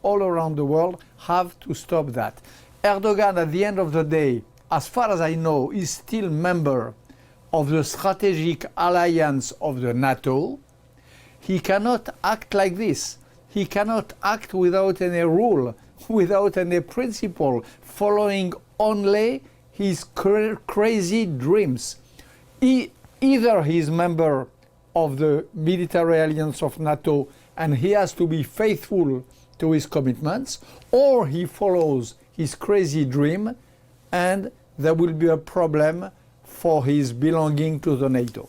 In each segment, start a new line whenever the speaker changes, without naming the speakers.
all around the world have to stop that. Erdogan, at the end of the day, as far as I know, is still member of the strategic alliance of the NATO. He cannot act like this. He cannot act without any rule, without any principle, following only his crazy dreams. Either he is member of the military alliance of NATO and he has to be faithful to his commitments, or he follows his crazy dream and there will be a problem for his belonging to the NATO.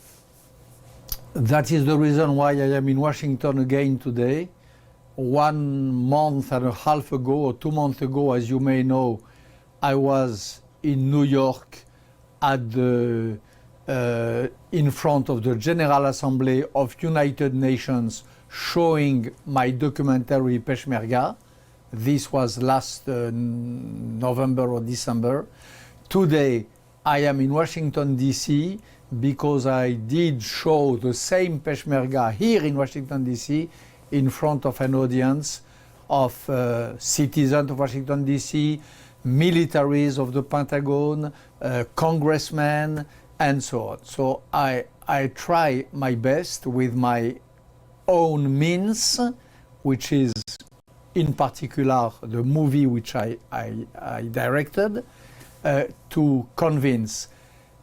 That is the reason why I am in Washington again today. 1 month and a half ago, or 2 months ago, as you may know, I was in New York at the in front of the General Assembly of United Nations showing my documentary Peshmerga. This was last November or December. Today I am in Washington DC because I did show the same Peshmerga here in Washington DC in front of an audience of citizens of Washington DC, militaries of the Pentagon, congressmen, and so on. So I try my best with my own means, which is in particular the movie which I directed, to convince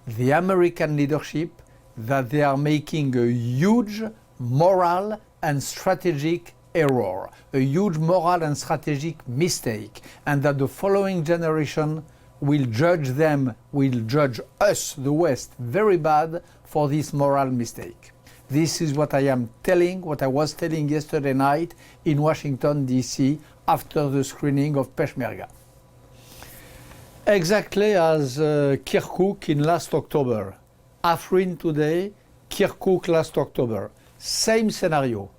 the American leadership that they are making a huge moral and strategic error, a huge moral and strategic mistake, and that the following generation will judge them, will judge us, the West, very bad for this moral mistake. This is what I am telling, what I was telling yesterday night in Washington, DC, after the screening of Peshmerga. Exactly as Kirkuk in last October, Afrin today, Kirkuk last October. Same scenario.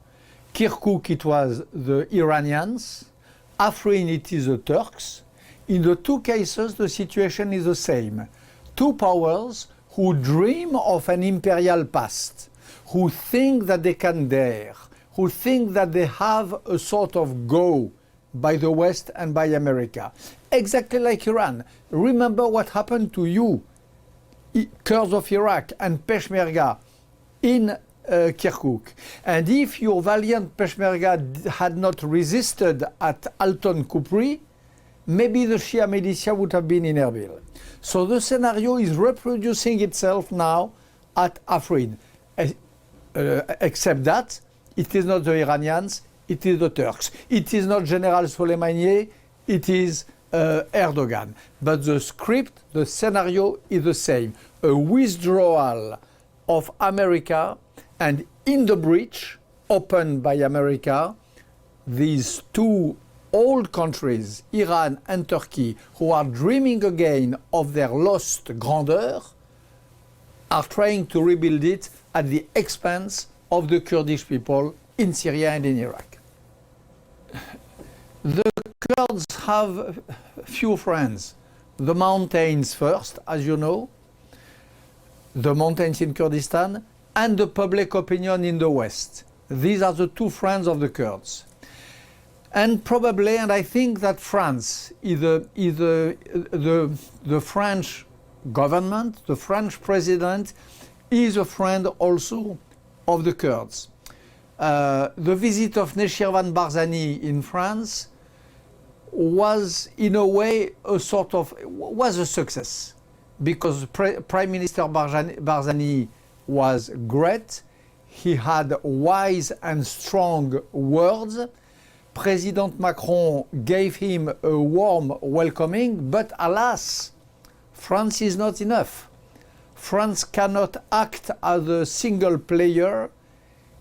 Kirkuk, it was the Iranians. Afrin, it is the Turks. In the two cases, the situation is the same. Two powers who dream of an imperial past, who think that they can dare, who think that they have a sort of go by the West and by America. Exactly like Iran. Remember what happened to you, Kurds of Iraq and Peshmerga in Kirkuk. And if your valiant Peshmerga had not resisted at Alton Kupri, maybe the Shia militia would have been in Erbil. So the scenario is reproducing itself now at Afrin. Except that it is not the Iranians, it is the Turks. It is not General Soleimani, it is Erdogan. But the script, the scenario is the same. A withdrawal of America, and in the breach opened by America, these two old countries, Iran and Turkey, who are dreaming again of their lost grandeur, are trying to rebuild it at the expense of the Kurdish people in Syria and in Iraq. The Kurds have few friends. The mountains first, as you know, the mountains in Kurdistan, and the public opinion in the West. These are the two friends of the Kurds. And probably, and I think that France, the French government, the French president, is a friend also of the Kurds. The visit of Nechirvan Barzani in France was, in a way, was a success, because Prime Minister Barzani was great. He had wise and strong words. President Macron gave him a warm welcoming, but alas, France is not enough. France cannot act as a single player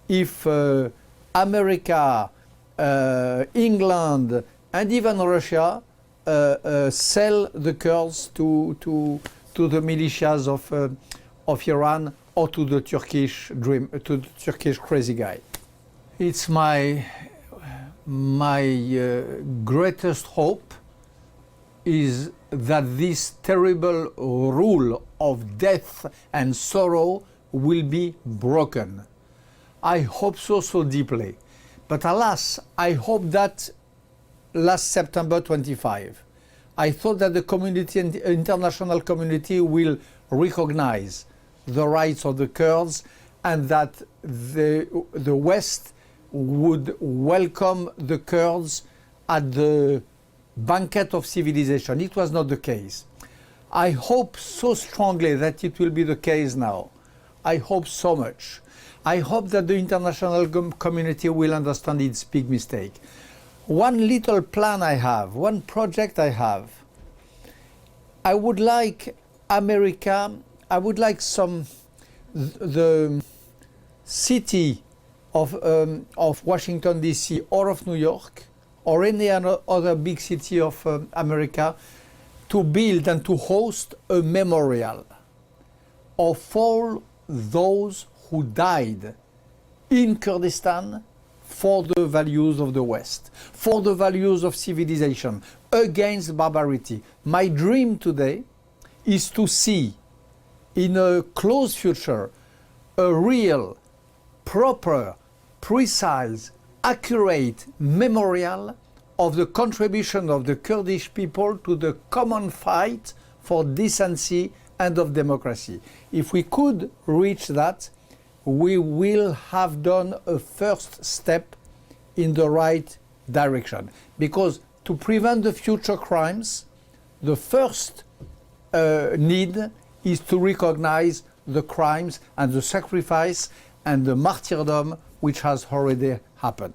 if America, England, and even Russia sell the Kurds to the militias of Iran or to the Turkish dream, to the Turkish crazy guy. It's my greatest hope is that this terrible rule of death and sorrow will be broken. I hope so deeply. But alas, I hope that last September 25. I thought that the community and international community will recognize the rights of the Kurds and that the West would welcome the Kurds at the banquet of civilization. It was not the case. I hope so strongly that it will be the case now. I hope so much. I hope that the international community will understand its big mistake. One little plan I have, one project I have, I would like America, I would like the city of Washington DC or of New York or any other big city of America to build and to host a memorial of all those who died in Kurdistan for the values of the West, for the values of civilization, against barbarity. My dream today is to see in a close future a real, proper, precise, accurate memorial of the contribution of the Kurdish people to the common fight for decency and of democracy. If we could reach that, we will have done a first step in the right direction. Because to prevent the future crimes, the first need is to recognize the crimes and the sacrifice and the martyrdom which has already happened.